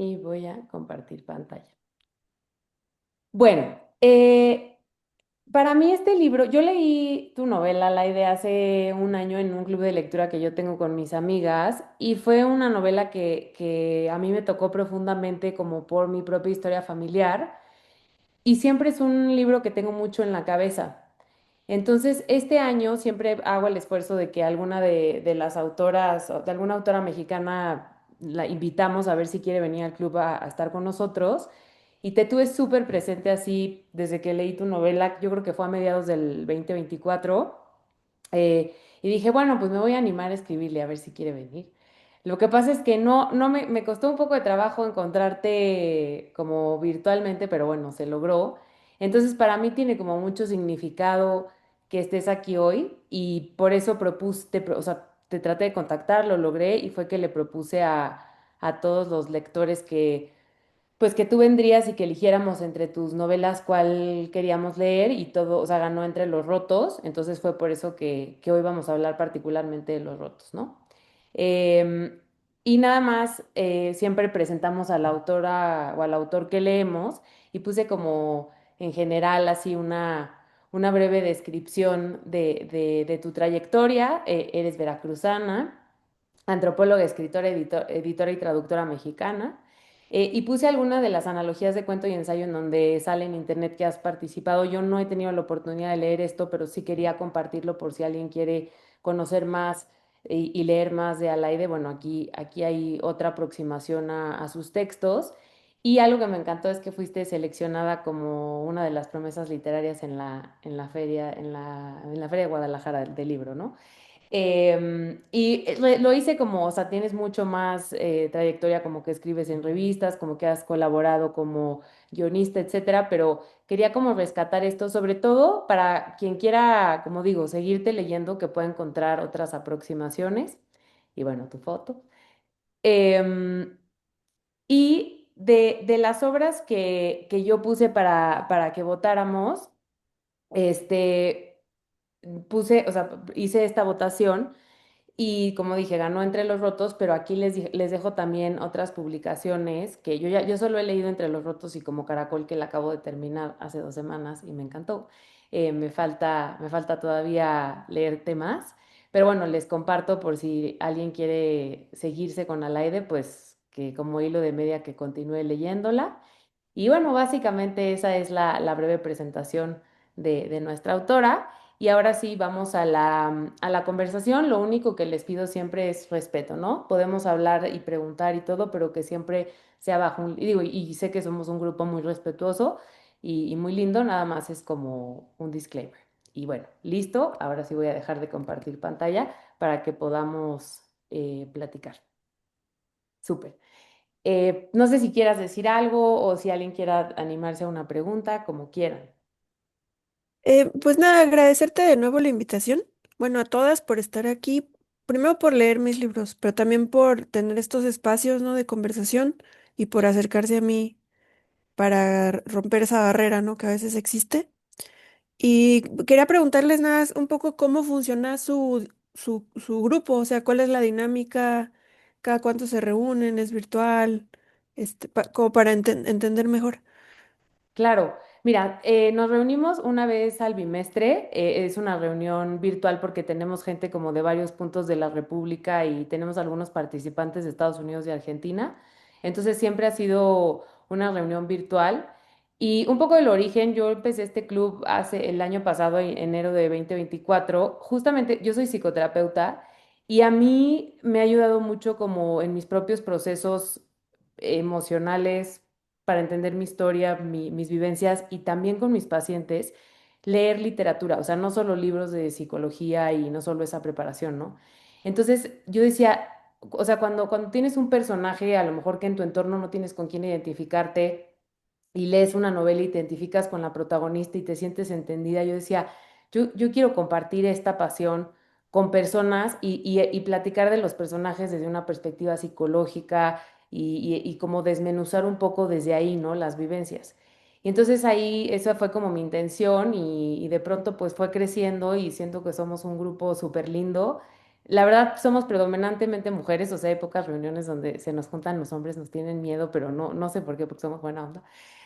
Y voy a compartir pantalla. Bueno, para mí este libro, yo leí tu novela, La idea, hace un año en un club de lectura que yo tengo con mis amigas y fue una novela que a mí me tocó profundamente como por mi propia historia familiar y siempre es un libro que tengo mucho en la cabeza. Entonces, este año siempre hago el esfuerzo de que alguna de las autoras, o de alguna autora mexicana, la invitamos a ver si quiere venir al club a estar con nosotros. Y te tuve súper presente así desde que leí tu novela, yo creo que fue a mediados del 2024. Y dije, bueno, pues me voy a animar a escribirle a ver si quiere venir. Lo que pasa es que no me costó un poco de trabajo encontrarte como virtualmente, pero bueno, se logró. Entonces, para mí tiene como mucho significado que estés aquí hoy y por eso propuse, o sea, te traté de contactar, lo logré y fue que le propuse a todos los lectores que pues que tú vendrías y que eligiéramos entre tus novelas cuál queríamos leer y todo, o sea, ganó entre Los Rotos, entonces fue por eso que hoy vamos a hablar particularmente de Los Rotos, ¿no? Em, y nada más, siempre presentamos a la autora o al autor que leemos y puse como en general así una breve descripción de tu trayectoria. Eres veracruzana, antropóloga, escritora, editora y traductora mexicana. Y puse algunas de las analogías de cuento y ensayo en donde sale en internet que has participado. Yo no he tenido la oportunidad de leer esto, pero sí quería compartirlo por si alguien quiere conocer más y leer más de Alaide. Bueno, aquí hay otra aproximación a sus textos. Y algo que me encantó es que fuiste seleccionada como una de las promesas literarias en la feria, en la Feria de Guadalajara del libro, ¿no? Lo hice como, o sea, tienes mucho más trayectoria como que escribes en revistas, como que has colaborado como guionista, etcétera, pero quería como rescatar esto, sobre todo para quien quiera, como digo, seguirte leyendo, que pueda encontrar otras aproximaciones. Y bueno, tu foto. Em, de las obras que yo puse para que votáramos, este, puse, o sea, hice esta votación. Y como dije, ganó Entre los Rotos, pero aquí les dejo también otras publicaciones que yo solo he leído Entre los Rotos y como Caracol, que la acabo de terminar hace 2 semanas y me encantó. Me falta todavía leerte más, pero bueno, les comparto por si alguien quiere seguirse con Alaide, pues que como hilo de media que continúe leyéndola. Y bueno, básicamente esa es la breve presentación de nuestra autora. Y ahora sí, vamos a la conversación. Lo único que les pido siempre es respeto, ¿no? Podemos hablar y preguntar y todo, pero que siempre sea bajo un... Y digo, y sé que somos un grupo muy respetuoso y muy lindo, nada más es como un disclaimer. Y bueno, listo. Ahora sí voy a dejar de compartir pantalla para que podamos platicar. Súper. No sé si quieras decir algo o si alguien quiera animarse a una pregunta, como quieran. Pues nada, agradecerte de nuevo la invitación. Bueno, a todas por estar aquí. Primero por leer mis libros, pero también por tener estos espacios, ¿no? De conversación y por acercarse a mí para romper esa barrera, ¿no? Que a veces existe. Y quería preguntarles nada más un poco cómo funciona su grupo, o sea, cuál es la dinámica, cada cuánto se reúnen, es virtual, como para entender mejor. Claro, mira, nos reunimos una vez al bimestre, es una reunión virtual porque tenemos gente como de varios puntos de la República y tenemos algunos participantes de Estados Unidos y Argentina, entonces siempre ha sido una reunión virtual y un poco del origen, yo empecé este club hace el año pasado, en enero de 2024, justamente yo soy psicoterapeuta y a mí me ha ayudado mucho como en mis propios procesos emocionales para entender mi historia, mis vivencias y también con mis pacientes, leer literatura, o sea, no solo libros de psicología y no solo esa preparación, ¿no? Entonces yo decía, o sea, cuando tienes un personaje, a lo mejor que en tu entorno no tienes con quién identificarte y lees una novela y te identificas con la protagonista y te sientes entendida, yo decía, yo quiero compartir esta pasión con personas y platicar de los personajes desde una perspectiva psicológica y como desmenuzar un poco desde ahí, ¿no? Las vivencias. Y entonces ahí esa fue como mi intención y de pronto pues fue creciendo y siento que somos un grupo súper lindo. La verdad, somos predominantemente mujeres, o sea, hay pocas reuniones donde se nos juntan los hombres, nos tienen miedo, pero no sé por qué, porque somos buena onda.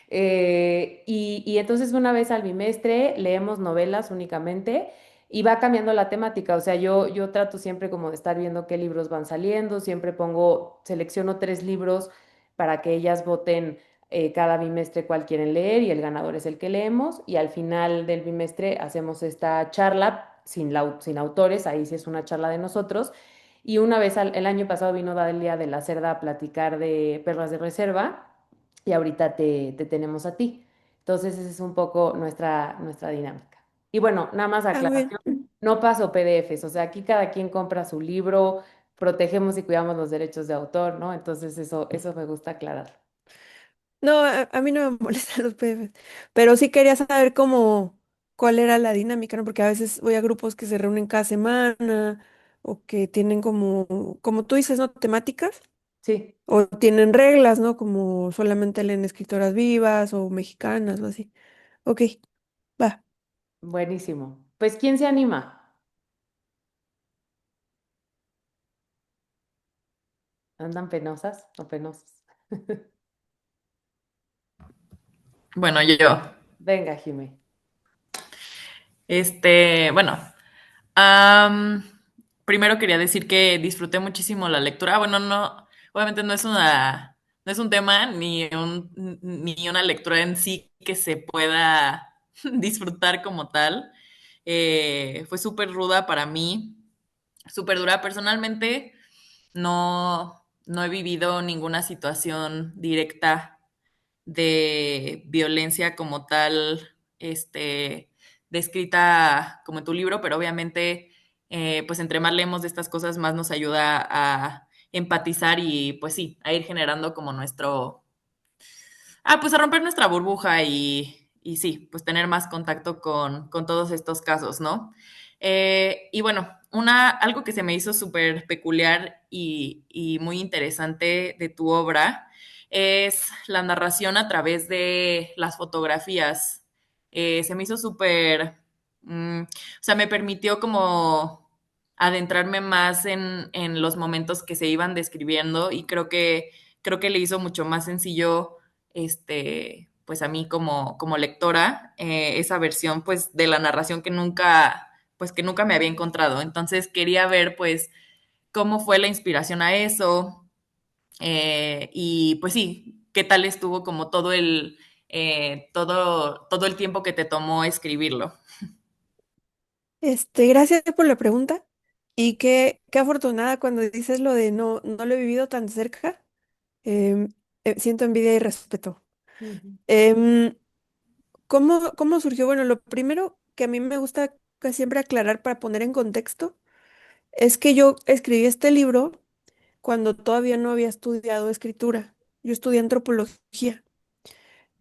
Y entonces una vez al bimestre leemos novelas únicamente y va cambiando la temática, o sea, yo trato siempre como de estar viendo qué libros van saliendo, siempre selecciono 3 libros para que ellas voten cada bimestre cuál quieren leer y el ganador es el que leemos y al final del bimestre hacemos esta charla sin autores, ahí sí es una charla de nosotros. Y una vez el año pasado vino Dalia de la Cerda a platicar de Perlas de Reserva y ahorita te tenemos a ti. Entonces esa es un poco nuestra dinámica. Y bueno, nada más Ah, muy aclaración, bien. no paso PDFs, o sea, aquí cada quien compra su libro, protegemos y cuidamos los derechos de autor, ¿no? Entonces eso me gusta aclarar. No, a mí no me molestan los PDFs, pero sí quería saber cómo, cuál era la dinámica, ¿no? Porque a veces voy a grupos que se reúnen cada semana o que tienen como tú dices, ¿no? Temáticas Sí, o tienen reglas, ¿no? Como solamente leen escritoras vivas o mexicanas o así. Ok, va. buenísimo. Pues, ¿quién se anima? ¿Andan penosas o penosos? Bueno, yo. Venga, Jimé. Bueno, am, primero quería decir que disfruté muchísimo la lectura. Bueno, no, obviamente no es un tema ni una lectura en sí que se pueda disfrutar como tal. Fue súper ruda para mí, súper dura. Personalmente, no he vivido ninguna situación directa de violencia como tal, descrita como en tu libro, pero obviamente, pues entre más leemos de estas cosas, más nos ayuda a empatizar y pues sí, a ir generando como pues a romper nuestra burbuja y sí, pues tener más contacto con todos estos casos, ¿no? Y bueno, algo que se me hizo súper peculiar y muy interesante de tu obra es la narración a través de las fotografías. Se me hizo o sea, me permitió como adentrarme más en los momentos que se iban describiendo y creo que le hizo mucho más sencillo pues a mí como lectora, esa versión pues de la narración pues que nunca me había encontrado. Entonces quería ver pues cómo fue la inspiración a eso y pues sí, qué tal estuvo como todo el tiempo que te tomó escribirlo. Gracias por la pregunta y qué afortunada cuando dices lo de no lo he vivido tan cerca. Em, Siento envidia y respeto. Ujú. Em, ¿Cómo surgió? Bueno, lo primero que a mí me gusta siempre aclarar para poner en contexto es que yo escribí este libro cuando todavía no había estudiado escritura. Yo estudié antropología.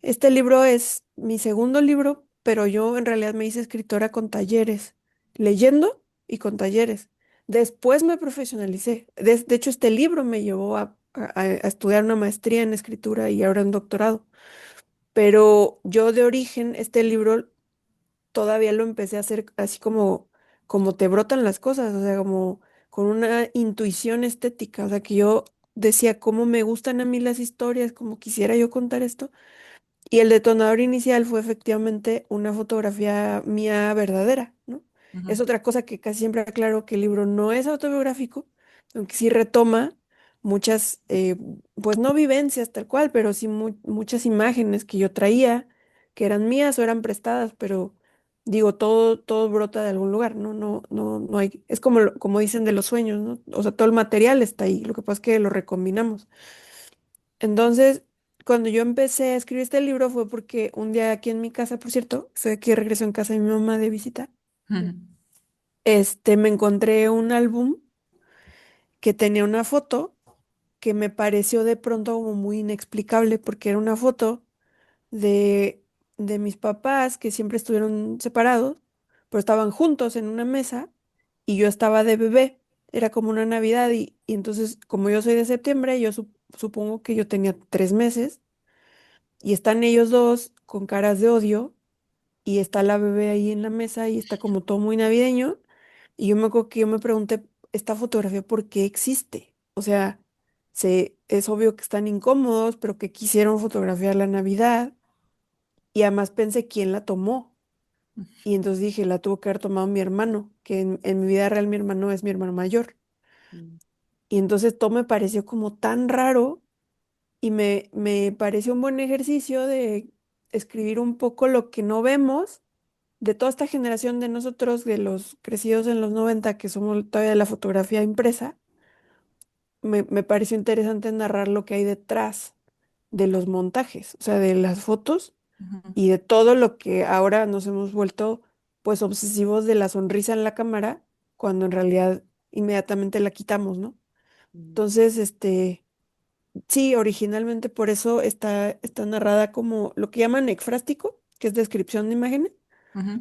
Este libro es mi segundo libro, pero yo en realidad me hice escritora con talleres, leyendo y con talleres. Después me profesionalicé. De hecho, este libro me llevó a estudiar una maestría en escritura y ahora un doctorado. Pero yo de origen, este libro todavía lo empecé a hacer así como te brotan las cosas, o sea, como con una intuición estética, o sea, que yo decía cómo me gustan a mí las historias, como quisiera yo contar esto. Y el detonador inicial fue efectivamente una fotografía mía verdadera, ¿no? Es Ujú. otra cosa que casi siempre aclaro que el libro no es autobiográfico, aunque sí retoma muchas, pues no vivencias tal cual, pero sí muchas imágenes que yo traía, que eran mías o eran prestadas, pero digo, todo brota de algún lugar, ¿no? No hay, es como, como dicen de los sueños, ¿no? O sea, todo el material está ahí, lo que pasa es que lo recombinamos. Entonces, cuando yo empecé a escribir este libro fue porque un día aquí en mi casa, por cierto, estoy aquí de regreso en casa de mi mamá de visita, Ujú. me encontré un álbum que tenía una foto que me pareció de pronto como muy inexplicable porque era una foto de, de mis papás que siempre estuvieron separados, pero estaban juntos en una mesa y yo estaba de bebé. Era como una Navidad y entonces, como yo soy de septiembre, yo supongo que yo tenía 3 meses. Y están ellos dos con caras de odio y está la bebé ahí en la mesa y está como todo muy navideño. Y yo me acuerdo que yo me pregunté, esta fotografía por qué existe. O sea, es obvio que están incómodos, pero que quisieron fotografiar la Navidad. Y además pensé quién la tomó. Y entonces dije, la tuvo que haber tomado mi hermano, que en mi vida real mi hermano es mi hermano mayor. Mm, Y entonces todo me pareció como tan raro y me pareció un buen ejercicio de escribir un poco lo que no vemos de toda esta generación de nosotros, de los crecidos en los 90 que somos todavía de la fotografía impresa. Me pareció interesante narrar lo que hay detrás de los montajes, o sea, de las fotos Ujú, y de todo lo que ahora nos hemos vuelto pues obsesivos de la sonrisa en la cámara, cuando en realidad inmediatamente la quitamos, ¿no? mm, Entonces, sí, originalmente por eso está narrada como lo que llaman ekfrástico, que es descripción de imágenes, ujú,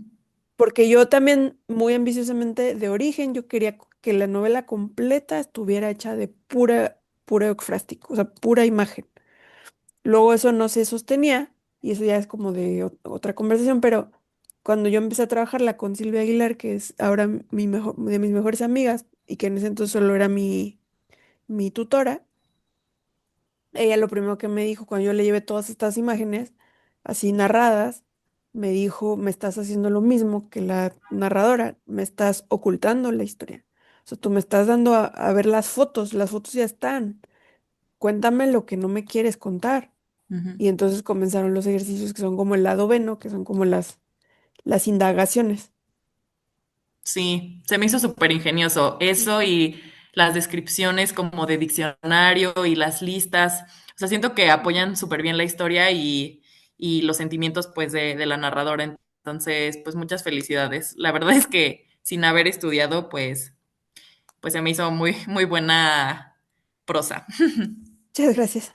porque yo también muy ambiciosamente de origen, yo quería que la novela completa estuviera hecha de pura ekfrástico, o sea, pura imagen. Luego eso no se sostenía y eso ya es como de otra conversación, pero cuando yo empecé a trabajarla con Silvia Aguilar, que es ahora de mis mejores amigas y que en ese entonces solo era mi tutora, ella lo primero que me dijo cuando yo le llevé todas estas imágenes así narradas, me dijo, me estás haciendo lo mismo que la narradora, me estás ocultando la historia. O sea, tú me estás dando a ver las fotos ya están, cuéntame lo que no me quieres contar. ujú. Y entonces comenzaron los ejercicios que son como el lado B, ¿no? Que son como las indagaciones. Sí, se me hizo súper ingenioso eso y las descripciones como de diccionario y las listas. O sea, siento que apoyan súper bien la historia y los sentimientos pues de la narradora. Entonces, pues muchas felicidades. La verdad es que sin haber estudiado, pues se me hizo muy, muy buena prosa. Muchas gracias.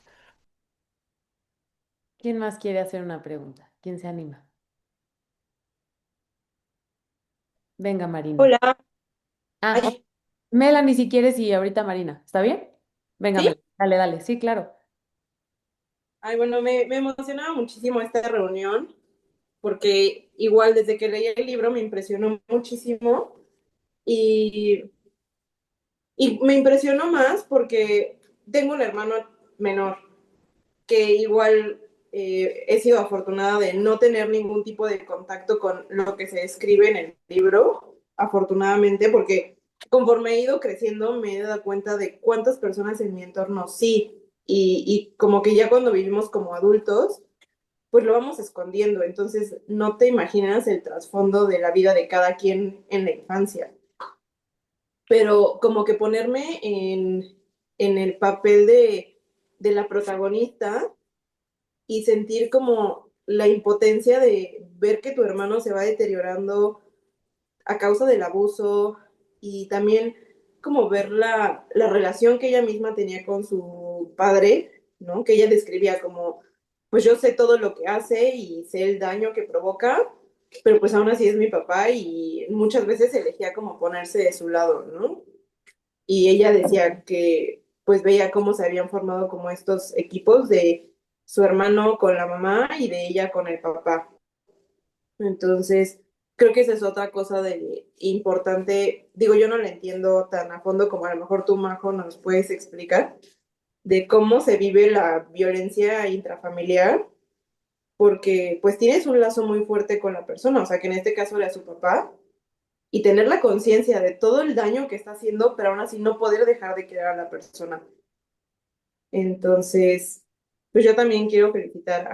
¿Quién más quiere hacer una pregunta? ¿Quién se anima? Venga, Marina. Hola, Ah, ay, Melanie, si quieres, y ahorita Marina. ¿Está bien? Venga, ¿sí? Dale, dale. Sí, claro. Ay, bueno, me emocionaba muchísimo esta reunión porque igual desde que leí el libro me impresionó muchísimo y, y me impresionó más porque tengo un hermano menor que igual he sido afortunada de no tener ningún tipo de contacto con lo que se escribe en el libro, afortunadamente, porque conforme he ido creciendo me he dado cuenta de cuántas personas en mi entorno sí, y como que ya cuando vivimos como adultos, pues lo vamos escondiendo, entonces no te imaginas el trasfondo de la vida de cada quien en la infancia, pero como que ponerme en el papel de la protagonista y sentir como la impotencia de ver que tu hermano se va deteriorando a causa del abuso y también como ver la relación que ella misma tenía con su padre, ¿no? Que ella describía como, pues yo sé todo lo que hace y sé el daño que provoca, pero pues aún así es mi papá y muchas veces elegía como ponerse de su lado, ¿no? Y ella decía que pues veía cómo se habían formado como estos equipos de su hermano con la mamá y de ella con el papá. Entonces, creo que esa es otra cosa de importante. Digo, yo no la entiendo tan a fondo como a lo mejor tú, Majo, nos puedes explicar de cómo se vive la violencia intrafamiliar, porque pues tienes un lazo muy fuerte con la persona, o sea, que en este caso era su papá, y tener la conciencia de todo el daño que está haciendo, pero aún así no poder dejar de querer a la persona. Entonces, pues yo también quiero felicitar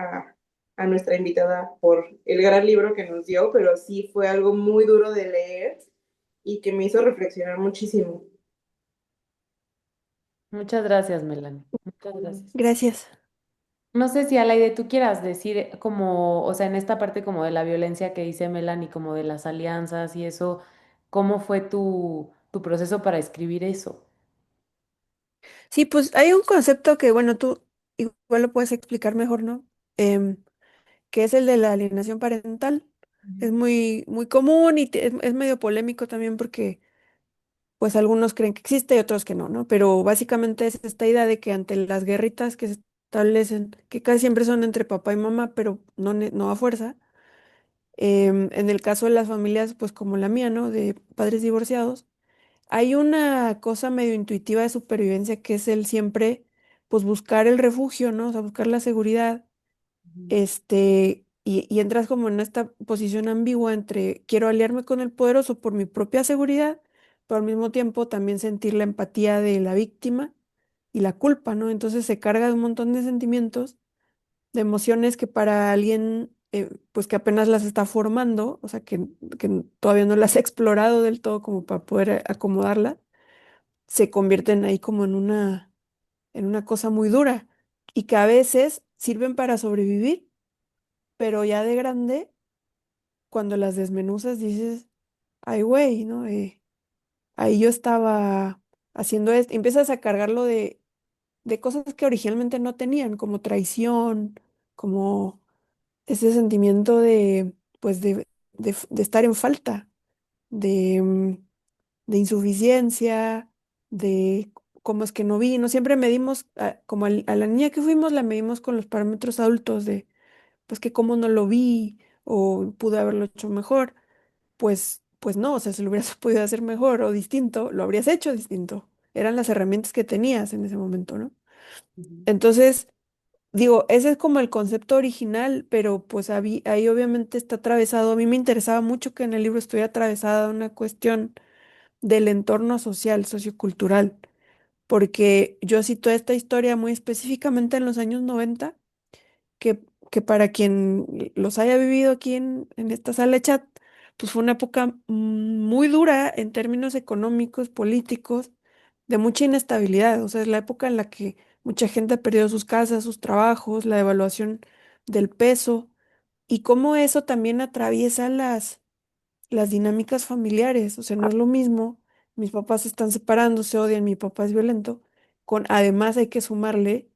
a nuestra invitada por el gran libro que nos dio, pero sí fue algo muy duro de leer y que me hizo reflexionar muchísimo. Muchas gracias, Melanie. Muchas gracias. Gracias. No sé si Alaide tú quieras decir como, o sea, en esta parte como de la violencia que dice Melanie, como de las alianzas y eso, ¿cómo fue tu proceso para escribir eso? Sí, pues hay un concepto que, bueno, tú igual lo puedes explicar mejor, ¿no? Que es el de la alienación parental. Es muy común y es medio polémico también porque, pues, algunos creen que existe y otros que no, ¿no? Pero básicamente es esta idea de que ante las guerritas que se establecen, que casi siempre son entre papá y mamá, pero no a fuerza, en el caso de las familias, pues como la mía, ¿no? De padres divorciados, hay una cosa medio intuitiva de supervivencia que es el siempre, pues buscar el refugio, ¿no? O sea, buscar la seguridad. Ujú, Y entras como en esta posición ambigua entre quiero aliarme con el poderoso por mi propia seguridad, pero al mismo tiempo también sentir la empatía de la víctima y la culpa, ¿no? Entonces se carga de un montón de sentimientos, de emociones que para alguien, pues que apenas las está formando, o sea, que todavía no las ha explorado del todo como para poder acomodarla, se convierten ahí como en una cosa muy dura y que a veces sirven para sobrevivir, pero ya de grande, cuando las desmenuzas, dices, ay, güey, ¿no? Ahí yo estaba haciendo esto, y empiezas a cargarlo de cosas que originalmente no tenían, como traición, como ese sentimiento de, pues, de estar en falta, de, de insuficiencia, de cómo es que no vi, no siempre medimos, como a la niña que fuimos, la medimos con los parámetros adultos de, pues que cómo no lo vi o pude haberlo hecho mejor. Pues no, o sea, si lo hubieras podido hacer mejor o distinto, lo habrías hecho distinto. Eran las herramientas que tenías en ese momento, ¿no? ujú. Entonces, digo, ese es como el concepto original, pero pues ahí obviamente está atravesado. A mí me interesaba mucho que en el libro estuviera atravesada una cuestión del entorno social, sociocultural, porque yo cito esta historia muy específicamente en los años 90 que, que para quien los haya vivido aquí en esta sala de chat, pues fue una época muy dura en términos económicos, políticos, de mucha inestabilidad. O sea, es la época en la que mucha gente ha perdido sus casas, sus trabajos, la devaluación del peso y cómo eso también atraviesa las dinámicas familiares. O sea, no es lo mismo, mis papás se están separando, se odian, mi papá es violento, con además hay que sumarle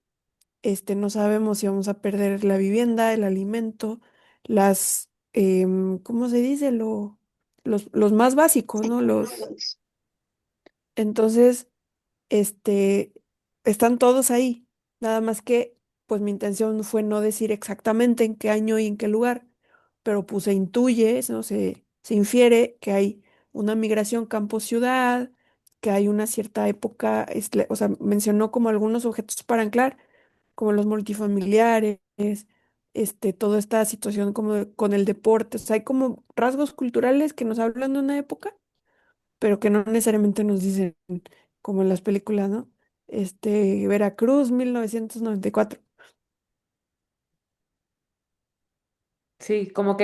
no sabemos si vamos a perder la vivienda, el alimento, ¿cómo se dice? Los más básicos, ¿no? Entonces, este, están todos ahí. Nada más que, pues mi intención fue no decir exactamente en qué año y en qué lugar, pero pues se intuye, ¿no? Se infiere que hay una migración campo-ciudad, que hay una cierta época, o sea, mencionó como algunos objetos para anclar como los multifamiliares, toda esta situación como con el deporte. O sea, hay como rasgos culturales que nos hablan de una época, pero que no necesariamente nos dicen, como en las películas, ¿no? Veracruz, 1994. Sí, como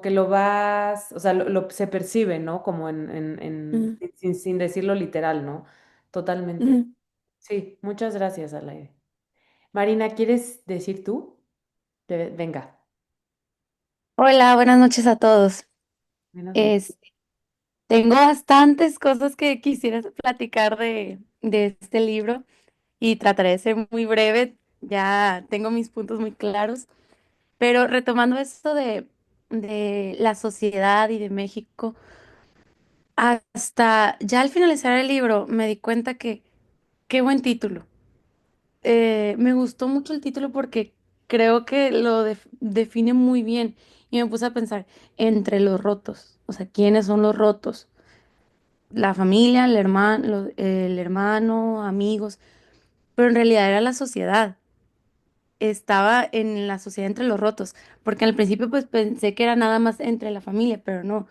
que lo vas, o sea, se percibe, ¿no? Como Ujú, sin decirlo literal, ¿no? Totalmente. ujú. Sí, muchas gracias, Alain. Marina, ¿quieres decir tú? Venga. Hola, buenas noches a todos. Buenas noches. Es- Tengo bastantes cosas que quisiera platicar de este libro y trataré de ser muy breve. Ya tengo mis puntos muy claros, pero retomando esto de la sociedad y de México, hasta ya al finalizar el libro me di cuenta que qué buen título. Me gustó mucho el título porque creo que lo define muy bien y me puse a pensar entre los rotos, o sea, ¿quiénes son los rotos? La familia, el hermano, amigos, pero en realidad era la sociedad. Estaba en la sociedad entre los rotos, porque al principio pues pensé que era nada más entre la familia, pero no.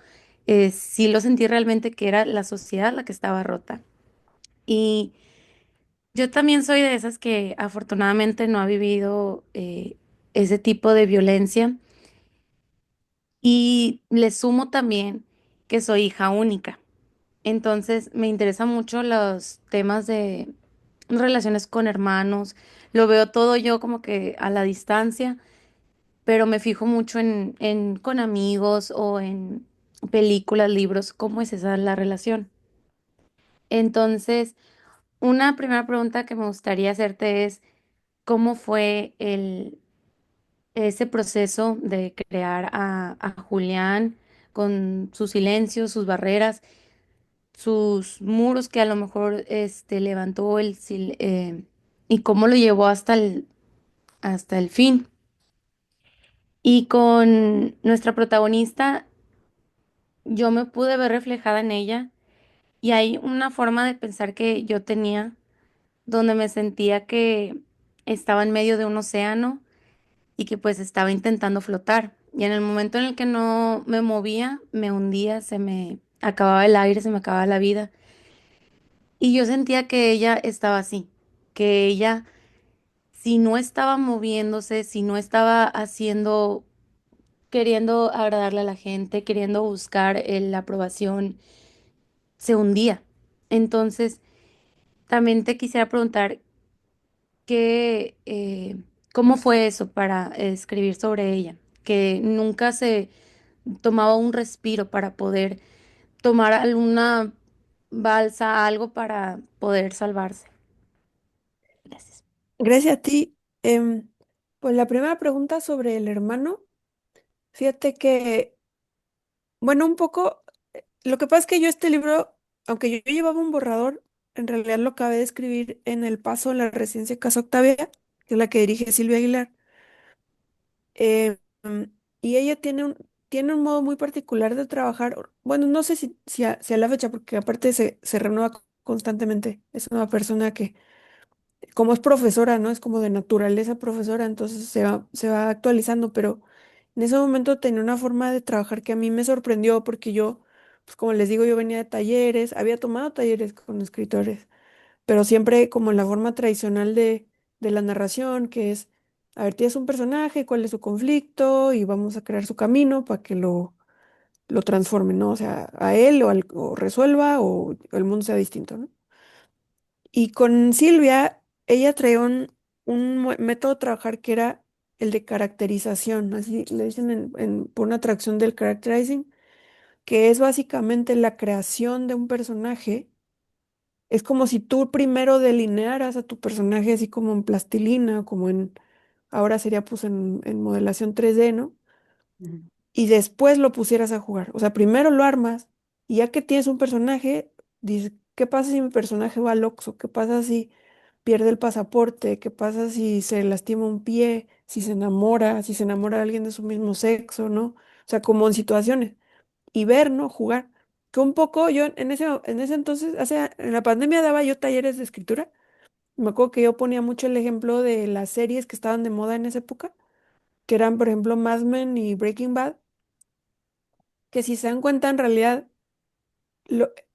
Sí lo sentí realmente que era la sociedad la que estaba rota. Y yo también soy de esas que afortunadamente no ha vivido ese tipo de violencia y le sumo también que soy hija única. Entonces me interesan mucho los temas de relaciones con hermanos. Lo veo todo yo como que a la distancia, pero me fijo mucho en con amigos o en películas, libros, cómo es esa la relación. Entonces, una primera pregunta que me gustaría hacerte es, ¿cómo fue ese proceso de crear a Julián con sus silencios, sus barreras, sus muros que a lo mejor levantó y cómo lo llevó hasta el fin? Y con nuestra protagonista, yo me pude ver reflejada en ella Y hay una forma de pensar que yo tenía donde me sentía que estaba en medio de un océano y que pues estaba intentando flotar. Y en el momento en el que no me movía, me hundía, se me acababa el aire, se me acababa la vida. Y yo sentía que ella estaba así, que ella, si no estaba moviéndose, si no estaba haciendo, queriendo agradarle a la gente, queriendo buscar la aprobación, se hundía. Entonces, también te quisiera preguntar que, ¿cómo fue eso para escribir sobre ella? Que nunca se tomaba un respiro para poder tomar alguna balsa, algo para poder salvarse. Gracias. Gracias a ti. Pues la primera pregunta sobre el hermano, fíjate que, bueno, un poco, lo que pasa es que yo este libro, aunque yo llevaba un borrador, en realidad lo acabé de escribir en El Paso, en la residencia Casa Octavia, que es la que dirige Silvia Aguilar. Eh, mm, y ella tiene un modo muy particular de trabajar. Bueno, no sé si a la fecha, porque aparte se renueva constantemente. Es una persona que, como es profesora, ¿no? Es como de naturaleza profesora, entonces se va actualizando, pero en ese momento tenía una forma de trabajar que a mí me sorprendió porque yo, pues como les digo, yo venía de talleres, había tomado talleres con escritores, pero siempre como en la forma tradicional de la narración, que es, a ver, tienes un personaje, cuál es su conflicto y vamos a crear su camino para que lo transforme, ¿no? O sea, a él o resuelva o el mundo sea distinto, ¿no? Y con Silvia, ella traía un método de trabajar que era el de caracterización, así le dicen por una atracción del characterizing, que es básicamente la creación de un personaje. Es como si tú primero delinearas a tu personaje así como en plastilina, ahora sería pues en modelación 3D, ¿no? Ujú. Y después lo pusieras a jugar. O sea, primero lo armas y ya que tienes un personaje, dices, ¿qué pasa si mi personaje va al Oxxo? ¿Qué pasa si pierde el pasaporte? ¿Qué pasa si se lastima un pie? Si se enamora de alguien de su mismo sexo, ¿no? O sea, como en situaciones. Y ver, ¿no? Jugar. Que un poco yo en ese entonces, en la pandemia daba yo talleres de escritura. Me acuerdo que yo ponía mucho el ejemplo de las series que estaban de moda en esa época, que eran, por ejemplo, Mad Men y Breaking Bad, que si se dan cuenta, en realidad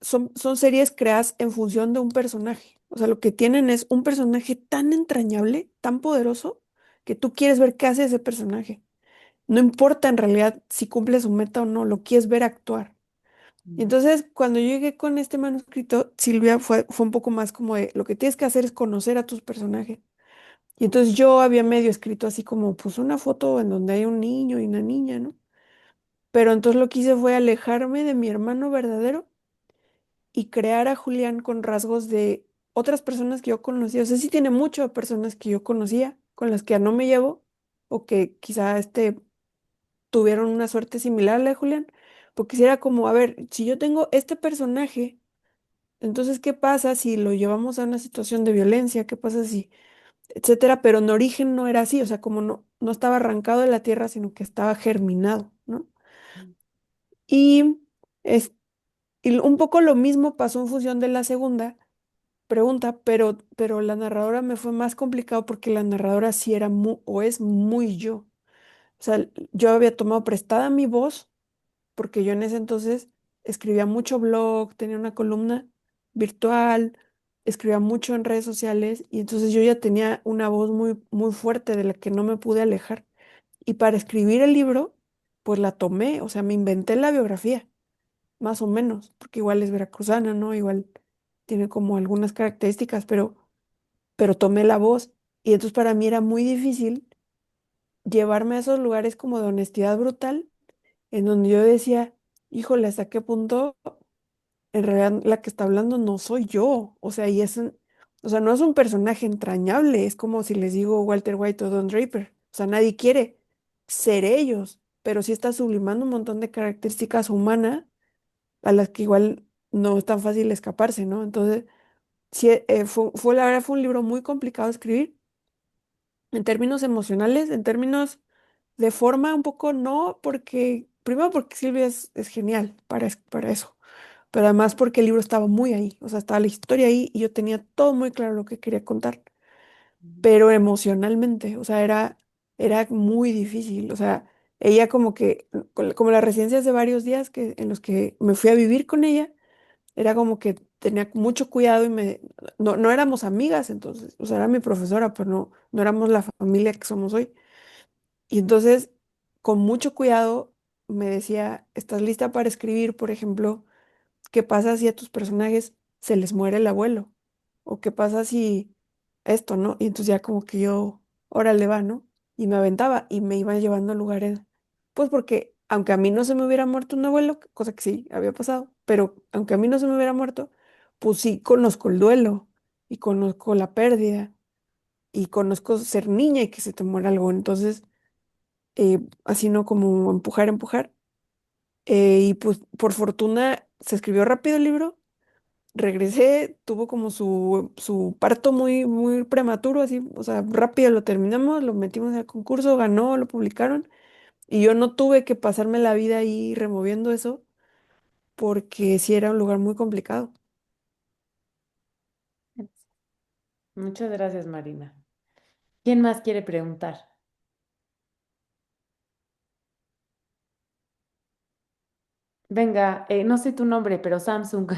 son series creadas en función de un personaje. O sea, lo que tienen es un personaje tan entrañable, tan poderoso, que tú quieres ver qué hace ese personaje. No importa en realidad si cumple su meta o no, lo quieres ver actuar. Y Mm. entonces, cuando yo llegué con este manuscrito, Silvia fue un poco más como de, lo que tienes que hacer es conocer a tus personajes. Y entonces yo había medio escrito así como, pues una foto en donde hay un niño y una niña, ¿no? Pero entonces lo que hice fue alejarme de mi hermano verdadero y crear a Julián con rasgos de otras personas que yo conocía. O sea, sí tiene mucho de personas que yo conocía, con las que ya no me llevo, o que quizá tuvieron una suerte similar a la de Julián. Porque si era como, a ver, si yo tengo este personaje, entonces, ¿qué pasa si lo llevamos a una situación de violencia? ¿Qué pasa si, etcétera? Pero en origen no era así, o sea, como no estaba arrancado de la tierra, sino que estaba germinado, ¿no? Y, es, y un poco lo mismo pasó en función de la segunda pregunta, pero la narradora me fue más complicado porque la narradora sí era o es muy yo. O sea, yo había tomado prestada mi voz porque yo en ese entonces escribía mucho blog, tenía una columna virtual, escribía mucho en redes sociales y entonces yo ya tenía una voz muy, muy fuerte de la que no me pude alejar. Y para escribir el libro, pues la tomé, o sea, me inventé la biografía, más o menos, porque igual es veracruzana, ¿no? Igual tiene como algunas características, pero tomé la voz. Y entonces para mí era muy difícil llevarme a esos lugares como de honestidad brutal, en donde yo decía, híjole, ¿hasta qué punto en realidad la que está hablando no soy yo? O sea, o sea, no es un personaje entrañable, es como si les digo Walter White o Don Draper. O sea, nadie quiere ser ellos, pero sí está sublimando un montón de características humanas a las que igual no es tan fácil escaparse, ¿no? Entonces, sí, la verdad fue un libro muy complicado de escribir en términos emocionales, en términos de forma un poco no, porque, primero porque Silvia es genial para eso, pero además porque el libro estaba muy ahí, o sea, estaba la historia ahí y yo tenía todo muy claro lo que quería contar, pero emocionalmente, o sea, era muy difícil, o sea, ella como que, como las residencias de varios días en los que me fui a vivir con ella, era como que tenía mucho cuidado y no éramos amigas entonces, o sea, era mi profesora, pero no éramos la familia que somos hoy. Y entonces, con mucho cuidado, me decía, ¿estás lista para escribir, por ejemplo? ¿Qué pasa si a tus personajes se les muere el abuelo? ¿O qué pasa si esto, no? Y entonces ya como que yo, órale va, ¿no? Y me aventaba y me iba llevando a lugares, pues porque aunque a mí no se me hubiera muerto un abuelo, cosa que sí había pasado, pero aunque a mí no se me hubiera muerto, pues sí conozco el duelo y conozco la pérdida y conozco ser niña y que se te muera algo. Entonces, así no como empujar, empujar. Y pues por fortuna se escribió rápido el libro. Regresé, tuvo como su parto muy, muy prematuro, así, o sea, rápido lo terminamos, lo metimos al concurso, ganó, lo publicaron, y yo no tuve que pasarme la vida ahí removiendo eso, porque sí era un lugar muy complicado. Muchas gracias, Marina. ¿Quién más quiere preguntar? Venga, no sé tu nombre, pero Samsung.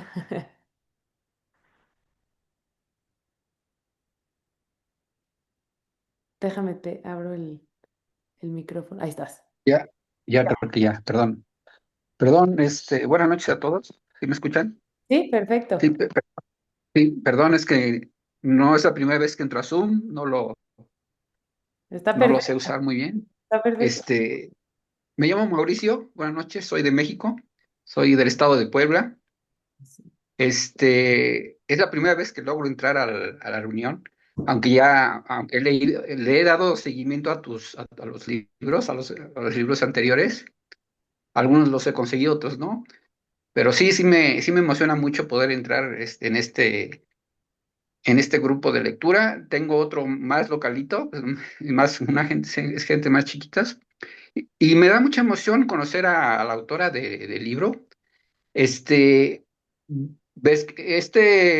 Déjame, te abro el micrófono. Ahí estás. Ya, ya creo que ya, perdón. Perdón, buenas noches a todos. ¿Sí me escuchan? Sí, perfecto. Sí, sí, perdón, es que no es la primera vez que entro a Zoom, Está no lo sé perfecto. usar muy bien. Está perfecto. Este, Me llamo Mauricio, buenas noches, soy de México, soy del estado de Puebla. Es la primera vez que logro entrar a la reunión, aunque le he dado seguimiento a los libros, a los libros anteriores. Algunos los he conseguido, otros no. Pero sí me emociona mucho poder entrar en este grupo de lectura. Tengo otro más localito, más una gente, es gente más chiquitas. Y me da mucha emoción conocer a la autora del libro. Este,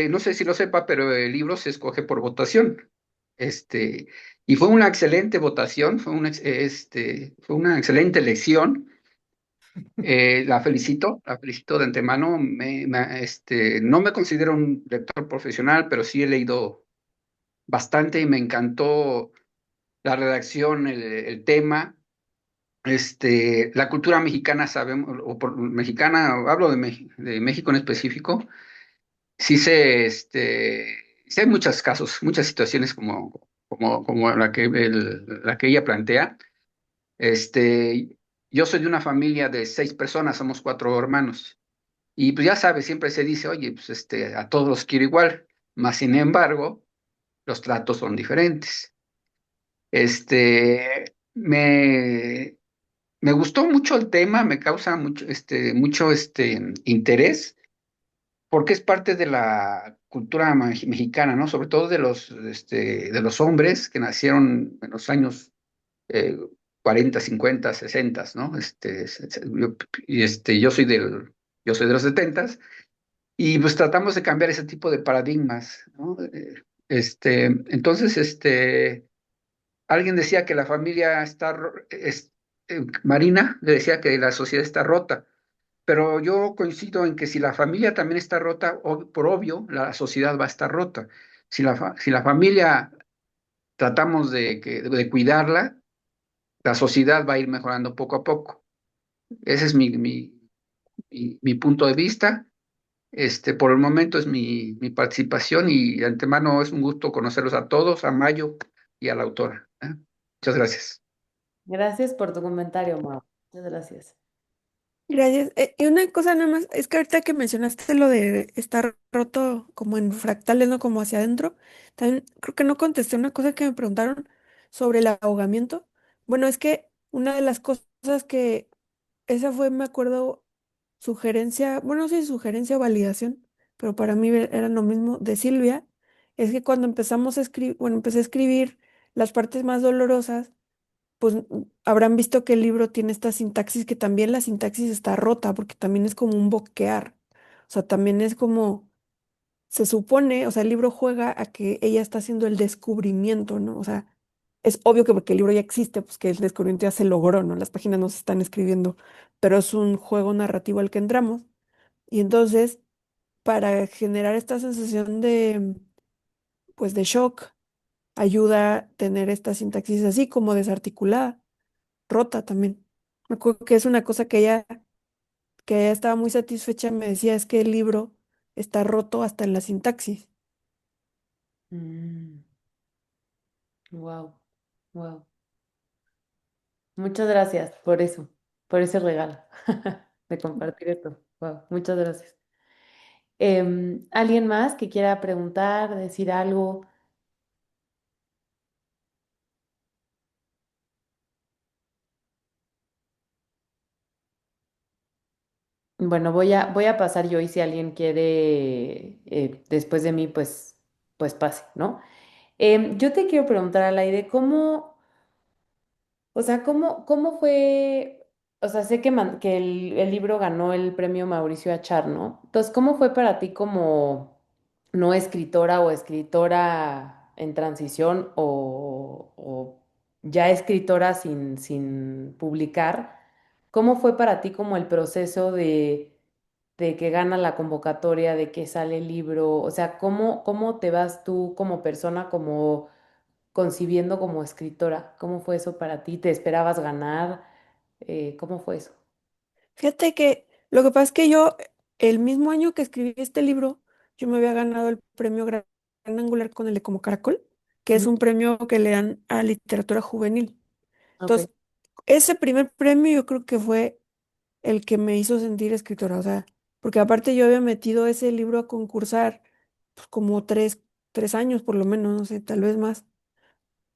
no sé si lo sepa, pero el libro se escoge por votación. Este, y fue una excelente votación, fue una excelente elección. La felicito de antemano. No me considero un lector profesional, pero sí he leído bastante y me encantó la redacción, el tema. La cultura mexicana, sabemos, mexicana, hablo de México en específico, sí hay muchos casos, muchas situaciones como la que ella plantea. Este, yo soy de una familia de 6 personas, somos 4 hermanos. Y pues ya sabes, siempre se dice, oye, pues a todos los quiero igual, mas sin embargo, los tratos son diferentes. Este, me, Me gustó mucho el tema, me causa mucho interés, porque es parte de la cultura mexicana, ¿no? Sobre todo de los hombres que nacieron en los años eh, 40, 50, 60, ¿no? Yo soy de los 70. Y pues tratamos de cambiar ese tipo de paradigmas, ¿no? Entonces, alguien decía que la familia Marina le decía que la sociedad está rota, pero yo coincido en que si la familia también está rota, por obvio, la sociedad va a estar rota. Si la familia tratamos de cuidarla, la sociedad va a ir mejorando poco a poco. Ese es mi punto de vista. Por el momento es mi participación y de antemano es un gusto conocerlos a todos, a Mayo y a la autora. ¿Eh? Muchas gracias. Gracias por tu comentario, Mau. Muchas gracias. Gracias. Y una cosa nada más, es que ahorita que mencionaste lo de estar roto como en fractales, ¿no? Como hacia adentro, también creo que no contesté una cosa que me preguntaron sobre el ahogamiento. Bueno, es que una de las cosas que esa fue, me acuerdo, sugerencia, bueno, no sé si sugerencia o validación, pero para mí era lo mismo de Silvia, es que cuando empezamos a escribir, bueno, empecé a escribir las partes más dolorosas, pues habrán visto que el libro tiene esta sintaxis, que también la sintaxis está rota, porque también es como un boquear. O sea, también es como, se supone, o sea, el libro juega a que ella está haciendo el descubrimiento, ¿no? O sea, es obvio que porque el libro ya existe, pues que el descubrimiento ya se logró, ¿no? Las páginas no se están escribiendo, pero es un juego narrativo al que entramos. Y entonces, para generar esta sensación de, pues, de shock, ayuda a tener esta sintaxis así como desarticulada, rota también. Me acuerdo que es una cosa que ella estaba muy satisfecha, me decía, es que el libro está roto hasta en la sintaxis. Wow, wow. Muchas gracias por eso, por ese regalo de compartir esto. Wow, muchas gracias. ¿Alguien más que quiera preguntar, decir algo? Bueno, voy a pasar yo y si alguien quiere después de mí, pues pase, ¿no? Yo te quiero preguntar, Alaide, ¿cómo, o sea, cómo fue, o sea, sé que el libro ganó el premio Mauricio Achar, ¿no? Entonces, ¿cómo fue para ti como no escritora o escritora en transición o ya escritora sin publicar? ¿Cómo fue para ti como el proceso de que gana la convocatoria, de que sale el libro? O sea, ¿cómo te vas tú como persona, como concibiendo como escritora? ¿Cómo fue eso para ti? ¿Te esperabas ganar? ¿Cómo fue eso? Fíjate que lo que pasa es que yo, el mismo año que escribí este libro, yo me había ganado el premio Gran Angular con el de Como Caracol, que es Ujú. un premio que le dan a literatura juvenil. Ok. Entonces, ese primer premio yo creo que fue el que me hizo sentir escritora, o sea, porque aparte yo había metido ese libro a concursar pues, como tres años por lo menos, no sé, tal vez más.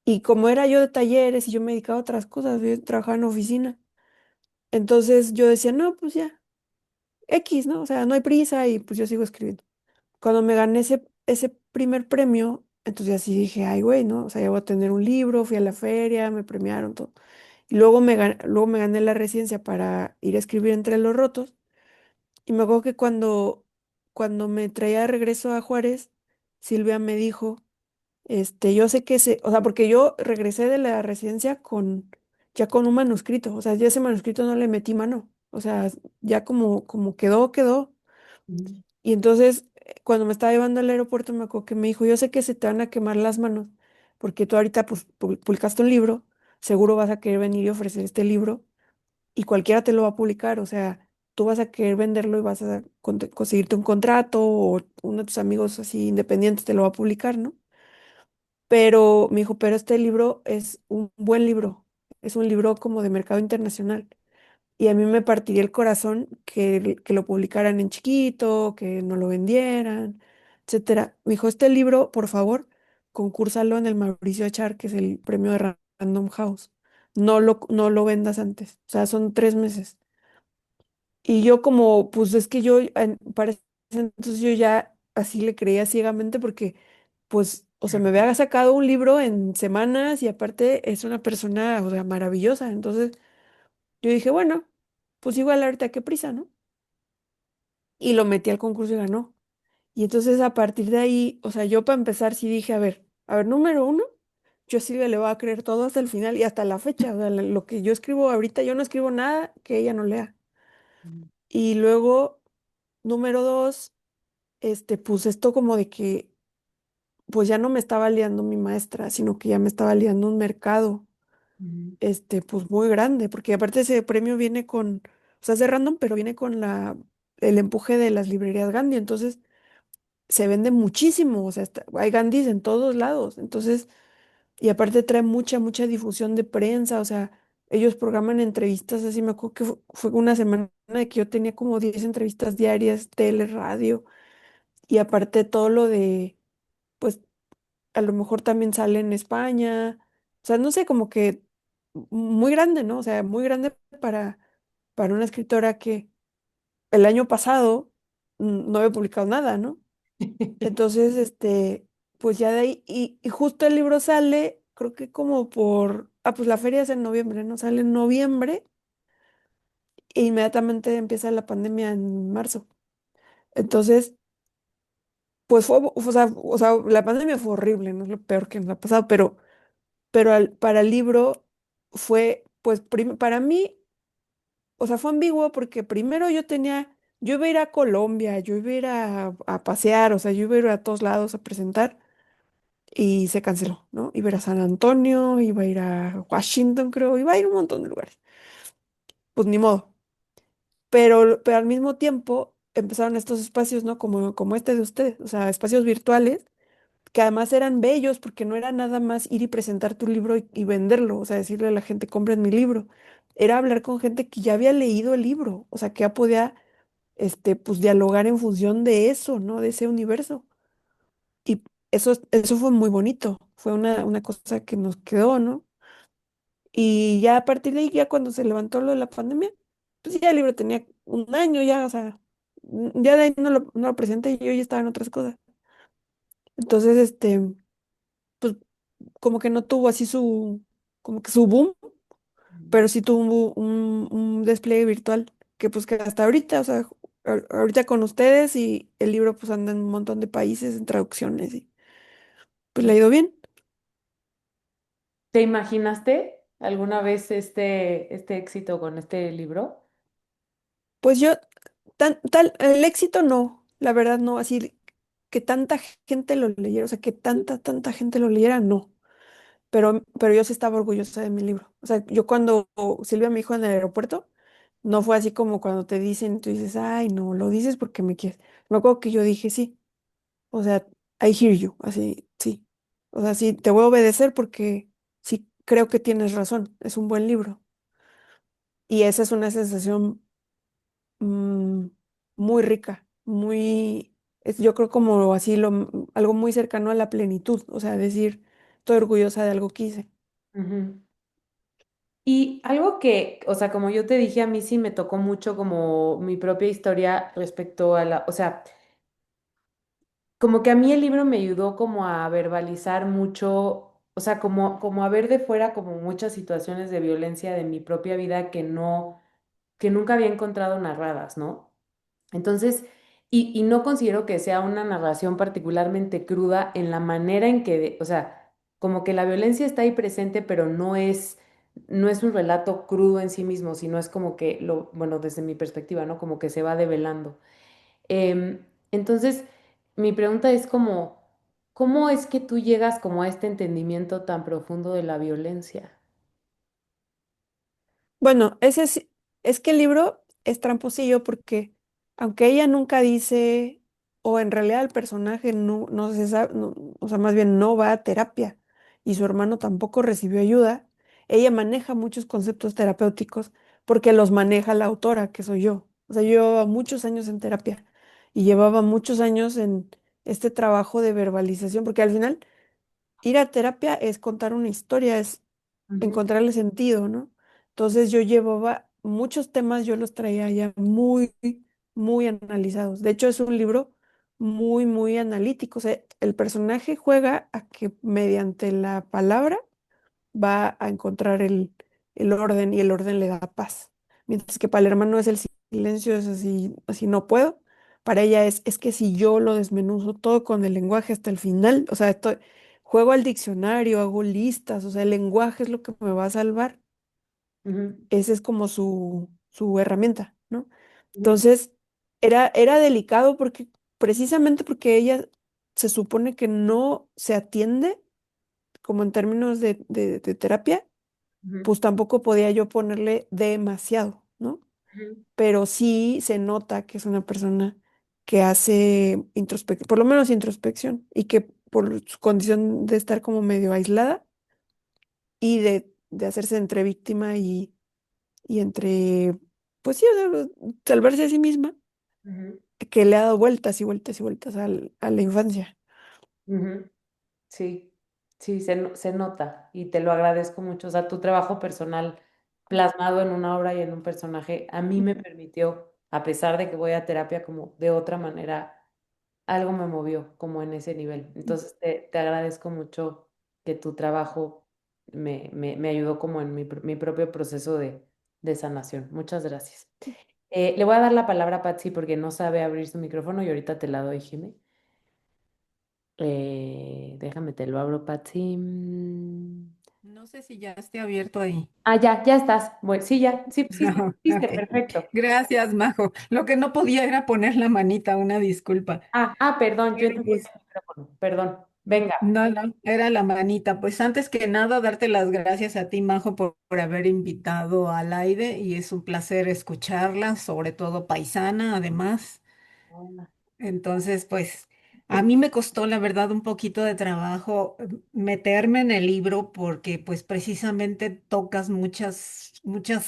Y como era yo de talleres y yo me dedicaba a otras cosas, yo trabajaba en oficina, entonces yo decía, no, pues ya, X, ¿no? O sea, no hay prisa y pues yo sigo escribiendo. Cuando me gané ese primer premio, entonces así dije, ay, güey, ¿no? O sea, ya voy a tener un libro, fui a la feria, me premiaron todo. Y luego me gané la residencia para ir a escribir Entre los Rotos. Y me acuerdo que cuando me traía de regreso a Juárez, Silvia me dijo, yo sé que o sea, porque yo regresé de la residencia ya con un manuscrito, o sea, ya ese manuscrito no le metí mano, o sea, ya como quedó, quedó. Ujú. Y entonces, cuando me estaba llevando al aeropuerto, me acuerdo que me dijo, yo sé que se te van a quemar las manos, porque tú ahorita pues publicaste un libro, seguro vas a querer venir y ofrecer este libro y cualquiera te lo va a publicar, o sea, tú vas a querer venderlo y vas a conseguirte un contrato o uno de tus amigos así independientes te lo va a publicar, ¿no? Pero me dijo, pero este libro es un buen libro, es un libro como de mercado internacional. Y a mí me partiría el corazón que lo publicaran en chiquito, que no lo vendieran, etcétera. Me dijo, este libro, por favor, concúrsalo en el Mauricio Achar, que es el premio de Random House. No lo vendas antes. O sea, son 3 meses. Y yo como, pues es que yo, para ese entonces yo ya así le creía ciegamente porque, pues, o sea, me había sacado un libro en semanas y aparte es una persona, o sea, maravillosa. Entonces yo dije, bueno, pues igual ahorita qué prisa, ¿no? Y lo metí al concurso y ganó. Y entonces a partir de ahí, o sea, yo para empezar sí dije, a ver, número uno, yo sí le voy a creer todo hasta el final y hasta la fecha. O sea, lo que yo escribo ahorita, yo no escribo nada que ella no lea. Y luego, número dos, pues esto como de que, pues ya no me estaba liando mi maestra, sino que ya me estaba liando un mercado, Ujú. pues muy grande, porque aparte ese premio viene o sea, es de random, pero viene con el empuje de las librerías Gandhi, entonces se vende muchísimo, o sea, hay Gandhis en todos lados, entonces, y aparte trae mucha difusión de prensa, o sea, ellos programan entrevistas, así me acuerdo que fue una semana de que yo tenía como 10 entrevistas diarias, tele, radio, y aparte todo lo de, pues, a lo mejor también sale en España, o sea, no sé, como que muy grande, ¿no? O sea, muy grande para una escritora que el año pasado no había publicado nada, ¿no? Entonces, pues ya de ahí, y justo el libro sale, creo que pues la feria es en noviembre, ¿no? Sale en noviembre e inmediatamente empieza la pandemia en marzo. Entonces, pues o sea, la pandemia fue horrible, no es lo peor que nos ha pasado, pero para el libro fue, pues para mí, o sea, fue ambiguo porque primero yo iba a ir a Colombia, yo iba a ir a pasear, o sea, yo iba a ir a todos lados a presentar y se canceló, ¿no? Iba a ir a San Antonio, iba a ir a Washington, creo, iba a ir a un montón de lugares. Pues ni modo. Pero al mismo tiempo empezaron estos espacios, ¿no? Como este de ustedes, o sea, espacios virtuales que además eran bellos porque no era nada más ir y presentar tu libro y venderlo, o sea, decirle a la gente, compren mi libro. Era hablar con gente que ya había leído el libro, o sea, que ya podía, pues, dialogar en función de eso, ¿no? De ese universo. Y eso fue muy bonito, fue una cosa que nos quedó, ¿no? Y ya a partir de ahí, ya cuando se levantó lo de la pandemia, pues ya el libro tenía un año ya, o sea, ya de ahí no lo presenté y yo ya estaba en otras cosas. Entonces, pues como que no tuvo así como que su boom, pero sí tuvo un despliegue virtual que pues que hasta ahorita, o sea, ahorita con ustedes y el libro pues anda en un montón de países en traducciones y pues le ha ido bien. ¿Te imaginaste alguna vez este éxito con este libro? Pues yo, el éxito no, la verdad no, así que tanta gente lo leyera, o sea, que tanta gente lo leyera, no. Pero yo sí estaba orgullosa de mi libro. O sea, yo cuando Silvia me dijo en el aeropuerto, no fue así como cuando te dicen, tú dices, ay, no, lo dices porque me quieres. Me acuerdo que yo dije, sí, o sea, I hear you, así, sí. O sea, sí, te voy a obedecer porque sí creo que tienes razón, es un buen libro. Y esa es una sensación mm, muy rica, yo creo como así, algo muy cercano a la plenitud, o sea, decir, estoy orgullosa de algo que hice. Ujú. Y algo que, o sea, como yo te dije, a mí sí me tocó mucho como mi propia historia respecto a la, o sea, como que a mí el libro me ayudó como a verbalizar mucho, o sea, como a ver de fuera como muchas situaciones de violencia de mi propia vida que nunca había encontrado narradas, ¿no? Entonces, y no considero que sea una narración particularmente cruda en la manera en que, o sea, como que la violencia está ahí presente, pero no es un relato crudo en sí mismo, sino es como que bueno, desde mi perspectiva, ¿no? Como que se va develando. Entonces, mi pregunta es como, ¿cómo es que tú llegas como a este entendimiento tan profundo de la violencia? Bueno, es que el libro es tramposillo porque aunque ella nunca dice, o en realidad el personaje no se sabe, o sea, más bien no va a terapia y su hermano tampoco recibió ayuda, ella maneja muchos conceptos terapéuticos porque los maneja la autora, que soy yo. O sea, yo llevaba muchos años en terapia y llevaba muchos años en este trabajo de verbalización, porque al final ir a terapia es contar una historia, Ujú, encontrarle sentido, ¿no? Entonces yo llevaba muchos temas, yo los traía ya muy analizados. De hecho, es un libro muy analítico. O sea, el personaje juega a que mediante la palabra va a encontrar el orden y el orden le da paz. Mientras que para el hermano es el silencio, es así, así no puedo. Para ella es que si yo lo desmenuzo todo con el lenguaje hasta el final, o sea, juego al diccionario, hago listas, o sea, el lenguaje es lo que me va a salvar. ujú, Esa es como su herramienta, ¿no? ujú, Entonces, era delicado precisamente porque ella se supone que no se atiende como en términos de terapia, ujú, pues tampoco podía yo ponerle demasiado, ¿no? ujú, Pero sí se nota que es una persona que hace introspección, por lo menos introspección, y que por su condición de estar como medio aislada y de hacerse entre víctima y entre, pues sí, o sea, salvarse a sí misma, ujú, que le ha dado vueltas y vueltas y vueltas a la infancia. ujú. Sí, sí, se nota y te lo agradezco mucho. O sea, tu trabajo personal plasmado en una obra y en un personaje a mí me permitió, a pesar de que voy a terapia como de otra manera, algo me movió como en ese nivel. Entonces, te agradezco mucho que tu trabajo me ayudó como en mi propio proceso de sanación. Muchas gracias. Le voy a dar la palabra a Patsy porque no sabe abrir su micrófono y ahorita te la doy, Jimé. Déjame, te lo abro, Patsy. No sé si ya esté abierto ahí. Ah, ya estás. Bueno, sí, ya. Sí, sí, sí, No, sí, ok. perfecto. Gracias, Majo. Lo que no podía era poner la manita, una disculpa. Perdón, yo Pero entendí pues, el micrófono. Perdón. Venga. no, no, era la manita. Pues antes que nada, darte las gracias a ti, Majo, por haber invitado al aire y es un placer escucharla, sobre todo paisana, además. Entonces, pues a mí me costó, la verdad, un poquito de trabajo meterme en el libro porque pues precisamente tocas muchas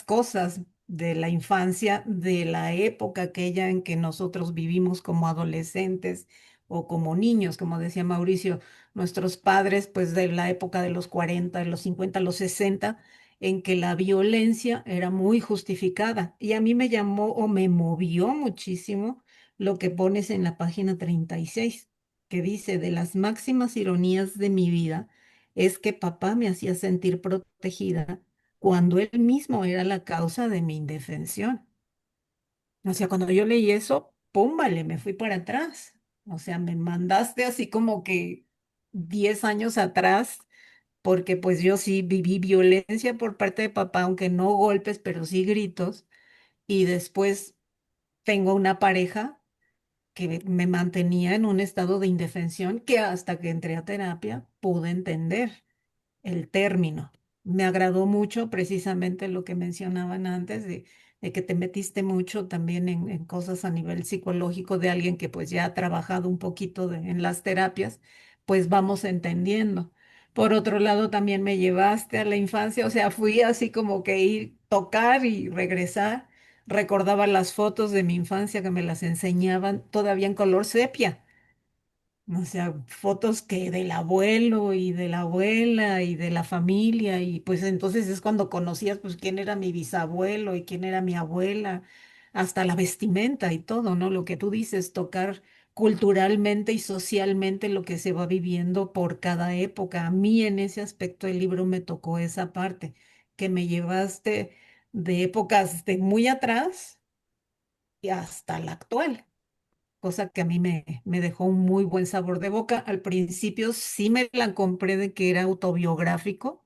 cosas de la infancia, de la época aquella en que nosotros vivimos como adolescentes o como niños, como decía Mauricio, nuestros padres pues de la época de los 40, de los 50, los 60, en que la violencia era muy justificada y a mí me llamó o me movió muchísimo lo que pones en la página 36, que dice, de las máximas ironías de mi vida es que papá me hacía sentir protegida cuando él mismo era la causa de mi indefensión. O sea, cuando yo leí eso, pum, vale, me fui para atrás. O sea, me mandaste así como que 10 años atrás, porque pues yo sí viví violencia por parte de papá, aunque no golpes, pero sí gritos. Y después tengo una pareja que me mantenía en un estado de indefensión que hasta que entré a terapia pude entender el término. Me agradó mucho precisamente lo que mencionaban antes de que te metiste mucho también en cosas a nivel psicológico de alguien que pues ya ha trabajado un poquito en las terapias, pues vamos entendiendo. Por otro lado, también me llevaste a la infancia, o sea, fui así como que ir, tocar y regresar. Recordaba las fotos de mi infancia que me las enseñaban todavía en color sepia. O sea, fotos que del abuelo y de la abuela y de la familia y pues entonces es cuando conocías pues quién era mi bisabuelo y quién era mi abuela, hasta la vestimenta y todo, ¿no? Lo que tú dices, tocar culturalmente y socialmente lo que se va viviendo por cada época. A mí en ese aspecto el libro me tocó esa parte, que me llevaste de épocas de muy atrás y hasta la actual, cosa que a mí me dejó un muy buen sabor de boca. Al principio sí me la compré de que era autobiográfico,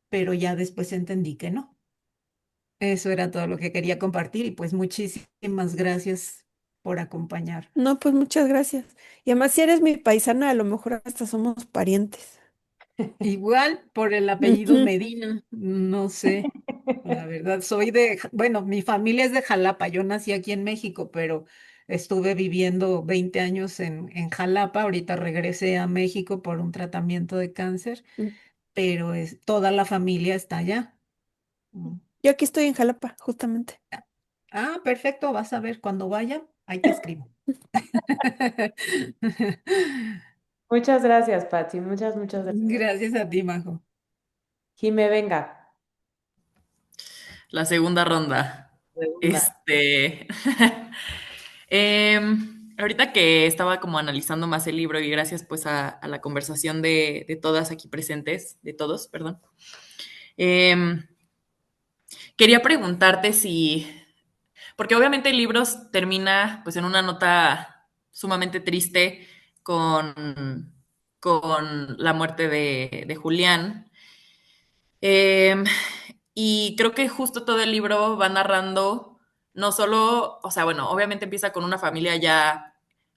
pero ya después entendí que no. Eso era todo lo que quería compartir y pues muchísimas gracias por acompañar. No, pues muchas gracias. Y además, si eres mi paisana, a lo mejor hasta somos parientes. Igual por el apellido Ujú. Medina, no sé. La verdad, soy de, bueno, mi familia es de Jalapa, yo nací aquí en México, pero estuve viviendo 20 años en Jalapa, ahorita regresé a México por un tratamiento de cáncer, pero toda la familia está allá. Mm. Yo aquí estoy en Jalapa, justamente. Ah, perfecto, vas a ver cuando vaya, ahí te escribo. Muchas gracias, Patsy. Muchas gracias. Gracias a ti, Majo. Jimé, venga. La segunda ronda. Segunda. Este. Ahorita que estaba como analizando más el libro y gracias pues a la conversación de todas aquí presentes, de todos, perdón. em, Quería preguntarte si, porque obviamente el libro termina pues en una nota sumamente triste con la muerte de Julián. Eh, y creo que justo todo el libro va narrando, no solo, o sea, bueno, obviamente empieza con una familia ya,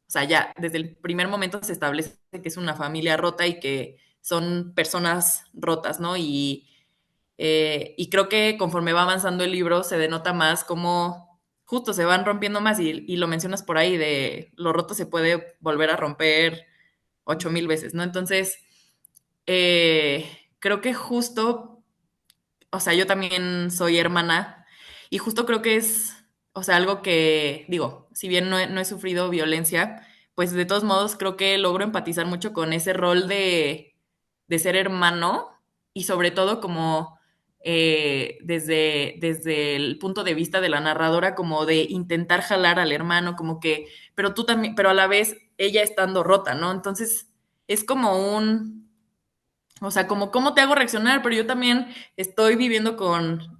o sea, ya desde el primer momento se establece que es una familia rota y que son personas rotas, ¿no? Y creo que conforme va avanzando el libro se denota más cómo justo se van rompiendo más y lo mencionas por ahí de lo roto se puede volver a romper 8000 veces, ¿no? Entonces, creo que justo, o sea, yo también soy hermana y justo creo que es, o sea, algo que, digo, si bien no he sufrido violencia, pues de todos modos creo que logro empatizar mucho con ese rol de ser hermano y sobre todo como desde el punto de vista de la narradora, como de intentar jalar al hermano, como que, pero tú también, pero a la vez ella estando rota, ¿no? Entonces es como O sea, como cómo te hago reaccionar, pero yo también estoy viviendo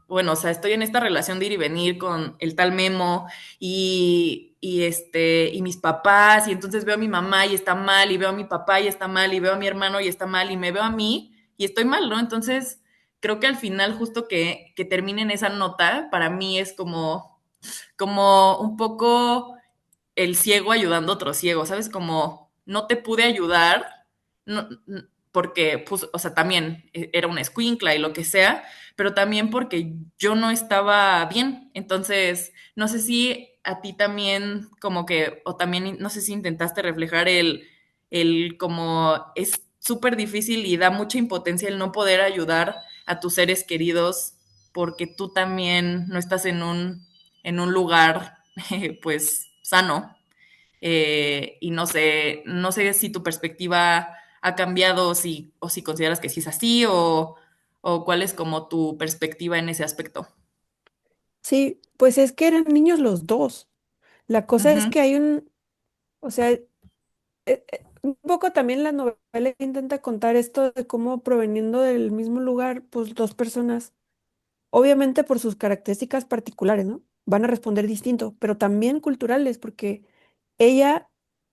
bueno, o sea, estoy en esta relación de ir y venir con el tal Memo y mis papás, y entonces veo a mi mamá y está mal, y veo a mi papá y está mal, y veo a mi hermano y está mal, y me veo a mí y estoy mal, ¿no? Entonces, creo que al final, justo que termine en esa nota, para mí es como un poco el ciego ayudando a otro ciego, ¿sabes? Como no te pude ayudar, no, porque, pues, o sea, también era una escuincla y lo que sea, pero también porque yo no estaba bien. Entonces, no sé si a ti también, como que, o también, no sé si intentaste reflejar el como es súper difícil y da mucha impotencia el no poder ayudar a tus seres queridos porque tú también no estás en un lugar pues sano. Y no sé si tu perspectiva ha cambiado o si consideras que sí es así o cuál es como tu perspectiva en ese aspecto. Sí, pues es que eran niños los dos. La cosa es Ujú, que hay o sea, un poco también la novela intenta contar esto de cómo proveniendo del mismo lugar, pues dos personas, obviamente por sus características particulares, ¿no? Van a responder distinto, pero también culturales, porque ella,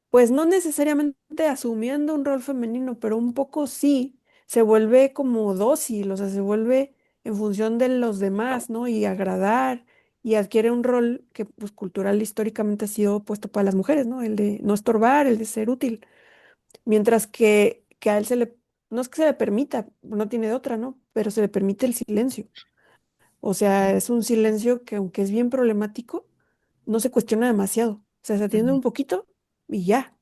pues no necesariamente asumiendo un rol femenino, pero un poco sí, se vuelve como dócil, o sea, se vuelve en función de los demás, ¿no? Y agradar, y adquiere un rol que, pues, cultural históricamente ha sido puesto para las mujeres, ¿no? El de no estorbar, el de ser útil. Mientras que a él no es que se le permita, no tiene de otra, ¿no? Pero se le permite el silencio. O sea, es un silencio que aunque es bien problemático, no se cuestiona demasiado. O sea, se atiende ujú, un poquito y ya.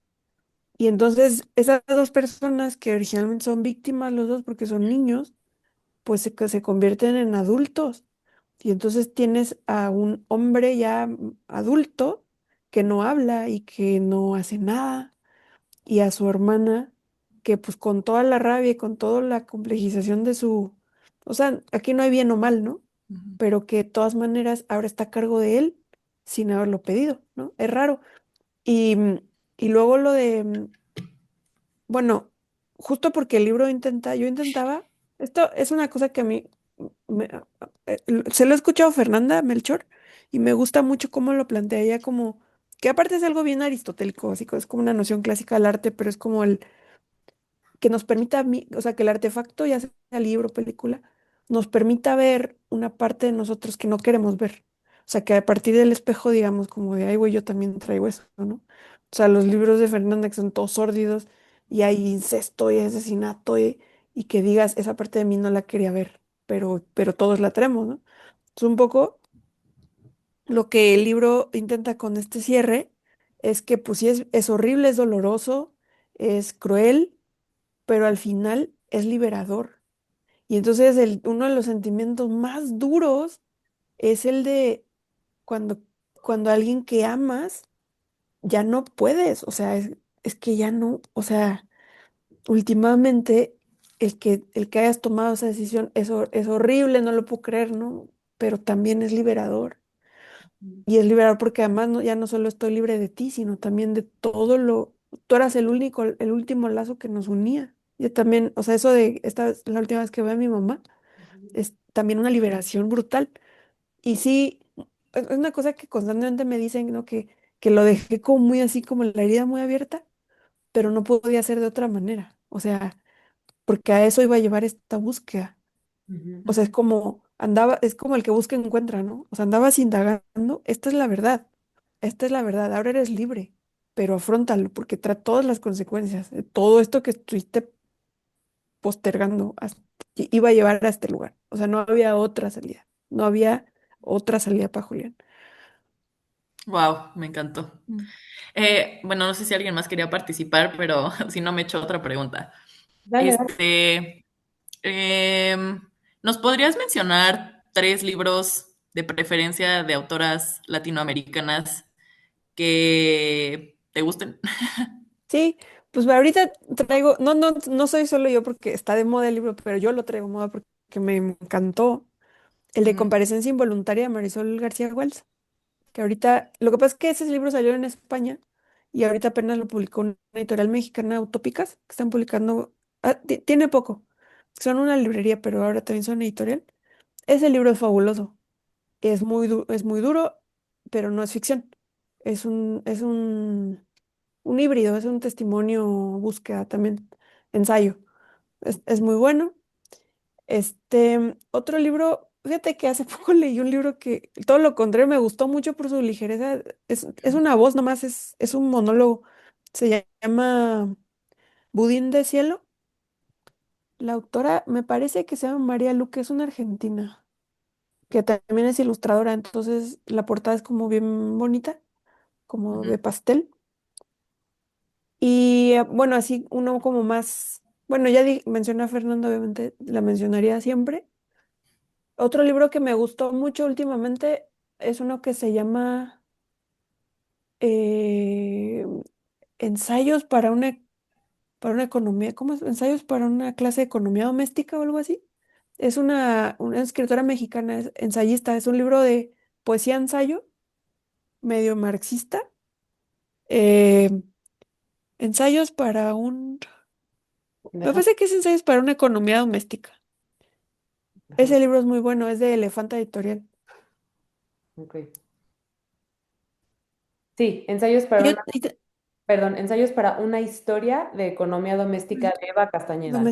Y entonces esas dos personas que originalmente son víctimas, los dos porque son niños, pues se convierten en adultos. Y entonces tienes a un hombre ya adulto que no habla y que no hace nada y a su hermana, que pues con toda la rabia y con toda la complejización de o sea, aquí no hay bien o mal, ¿no? ujú. Pero que de todas maneras ahora está a cargo de él sin haberlo pedido, ¿no? Es raro. Y, y luego bueno, justo porque el libro yo intentaba, esto es una cosa que a mí, se lo he escuchado a Fernanda Melchor y me gusta mucho cómo lo plantea ella como, que aparte es algo bien aristotélico, así que es como una noción clásica del arte, pero es como el que nos permita, o sea, que el artefacto, ya sea libro, película, nos permita ver una parte de nosotros que no queremos ver. O sea, que a partir del espejo digamos como de, ay, güey, yo también traigo eso, ¿no? O sea, los libros de Fernanda que son todos sórdidos y hay incesto y asesinato y que digas, esa parte de mí no la quería ver, pero todos la tenemos, ¿no? Es un poco lo que el libro intenta con este cierre, es que pues sí es horrible, es doloroso, es cruel, pero al final es liberador. Y entonces uno de los sentimientos más duros es el de cuando, cuando alguien que amas ya no puedes, o sea, es que ya no, o sea, últimamente el que hayas tomado esa decisión es horrible, no lo puedo creer, ¿no? Pero también es liberador. Y es liberador porque además ya no solo estoy libre de ti, sino también de tú eras el único, el último lazo que nos unía. Yo también, o sea, eso de esta es la última vez que veo a mi mamá, es también una liberación brutal. Y sí, es una cosa que constantemente me dicen, ¿no? Que lo dejé como muy así, como la herida muy abierta, pero no podía ser de otra manera. O sea, porque a eso iba a llevar esta búsqueda. Ujú. O sea, es como el que busca encuentra, ¿no? O sea, andabas indagando, esta es la verdad, esta es la verdad, ahora eres libre, pero afróntalo porque trae todas las consecuencias de todo esto que estuviste postergando, iba a llevar a este lugar. O sea, no había otra salida, no había otra salida para Julián. Wow, me encantó. Mm. Bueno, no sé si alguien más quería participar, pero si no me echo otra pregunta. Dale, dale. Este, em, ¿Nos podrías mencionar 3 libros de preferencia de autoras latinoamericanas que te gusten? Sí, pues ahorita traigo, no soy solo yo porque está de moda el libro, pero yo lo traigo de moda porque me encantó el de Ujú, Comparecencia Involuntaria de Marisol García Wells. Que ahorita, lo que pasa es que ese libro salió en España y ahorita apenas lo publicó una editorial mexicana, Utópicas, que están publicando, tiene poco, son una librería, pero ahora también son editorial. Ese libro es fabuloso. Es muy duro, pero no es ficción. Un híbrido, es un testimonio, búsqueda también, ensayo. Es muy bueno. Otro libro, fíjate que hace poco leí un libro que todo lo contrario me gustó mucho por su ligereza. Es una voz nomás, es un monólogo. Se llama Budín de Cielo. La autora me parece que se llama María Luque, es una argentina, que también es ilustradora, entonces la portada es como bien bonita, como Ujú. de pastel. Y bueno, así uno como más, bueno, mencioné a Fernando, obviamente la mencionaría siempre. Otro libro que me gustó mucho últimamente es uno que se llama eh, Ensayos para una economía, ¿cómo es? Ensayos para una clase de economía doméstica o algo así. Es una escritora mexicana, es ensayista, es un libro de poesía ensayo, medio marxista. eh, ensayos para un, me Déjame. parece que es ensayos para una economía doméstica. Déjame. Ese libro es muy bueno, es de Elefanta Editorial. Ok. Sí, ensayos Y para yo, una, perdón, ensayos para una historia de economía doméstica de Eva Castañeda.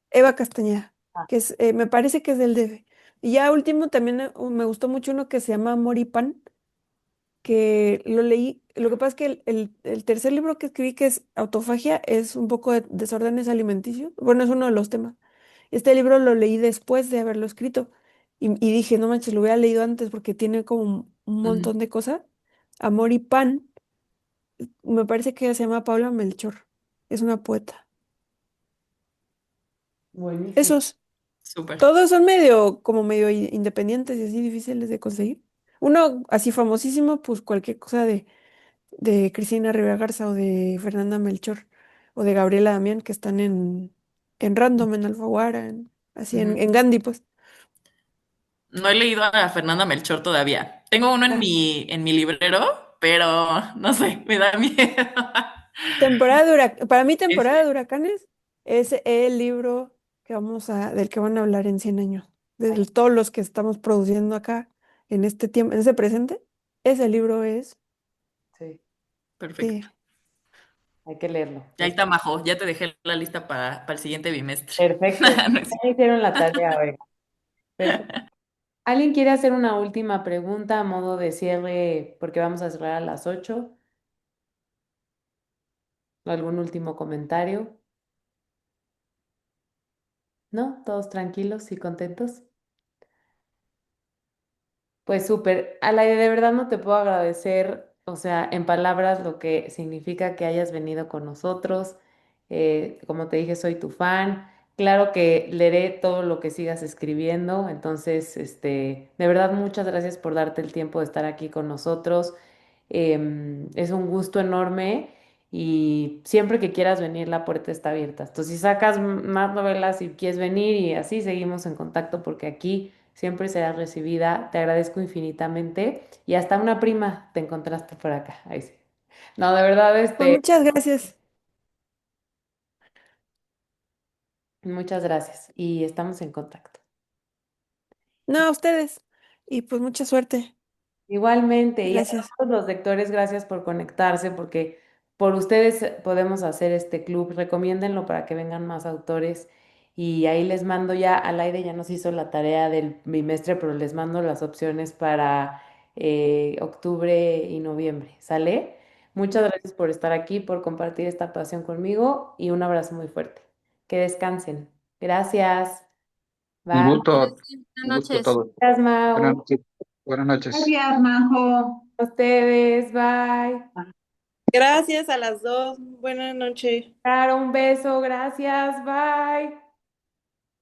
Eva Castañeda, Ah, me parece que es del DF. Y ya último también me gustó mucho uno que se llama Amor y Pan, que lo leí. Lo que pasa es que el tercer libro que escribí, que es Autofagia, es un poco de desórdenes alimenticios. Bueno, es uno de los temas. Este libro lo leí después de haberlo escrito y dije, no manches, lo hubiera leído antes porque tiene como un Ujú. montón de cosas. Amor y Pan, me parece que se llama Paula Melchor, es una poeta. buenísimo. Esos. Súper. Todos son como medio independientes y así difíciles de conseguir. Uno así famosísimo, pues cualquier cosa de Cristina Rivera Garza o de Fernanda Melchor o de Gabriela Damián que están en Random, en Alfaguara, así Ujú. en Gandhi, pues. No he leído a Fernanda Melchor todavía. Tengo uno en Ah, mi librero, pero no sé, me da miedo. para mí temporada Ese, de huracanes es el libro del que van a hablar en 100 años. De todos los que estamos produciendo acá en este tiempo, en ese presente, ese libro es, Sí, sí. perfecto. hay que leerlo. Ya está, Majo, ya te dejé la lista para el siguiente bimestre. Perfecto. No es Ya hicieron la tarea, oiga. Perfecto. ¿Alguien quiere hacer una última pregunta a modo de cierre? Porque vamos a cerrar a las 8. ¿Algún último comentario? ¿No? ¿Todos tranquilos y contentos? Pues súper, Alaide, de verdad no te puedo agradecer, o sea, en palabras lo que significa que hayas venido con nosotros. Como te dije, soy tu fan. Claro que leeré todo lo que sigas escribiendo, entonces, de verdad, muchas gracias por darte el tiempo de estar aquí con nosotros. Es un gusto enorme y siempre que quieras venir, la puerta está abierta. Entonces, si sacas más novelas y quieres venir y así seguimos en contacto porque aquí siempre serás recibida. Te agradezco infinitamente y hasta una prima te encontraste por acá. Ahí sí. No, de verdad, Pues muchas gracias. muchas gracias y estamos en contacto. No, a ustedes. Y pues mucha suerte. Igualmente, y a Gracias. todos los lectores, gracias por conectarse, porque por ustedes podemos hacer este club. Recomiéndenlo para que vengan más autores. Y ahí les mando ya, Alaide ya nos hizo la tarea del bimestre, pero les mando las opciones para octubre y noviembre. ¿Sale? Muchas gracias por estar aquí, por compartir esta pasión conmigo y un abrazo muy fuerte. Que descansen. Gracias. Un Bye. gusto, un Buenas gusto a noches. todos. Gracias, Buenas Mau. noches. Buenas noches. Gracias, Majo. A ustedes. Bye. Gracias a las dos. Buenas noches. Claro, un beso, gracias, bye.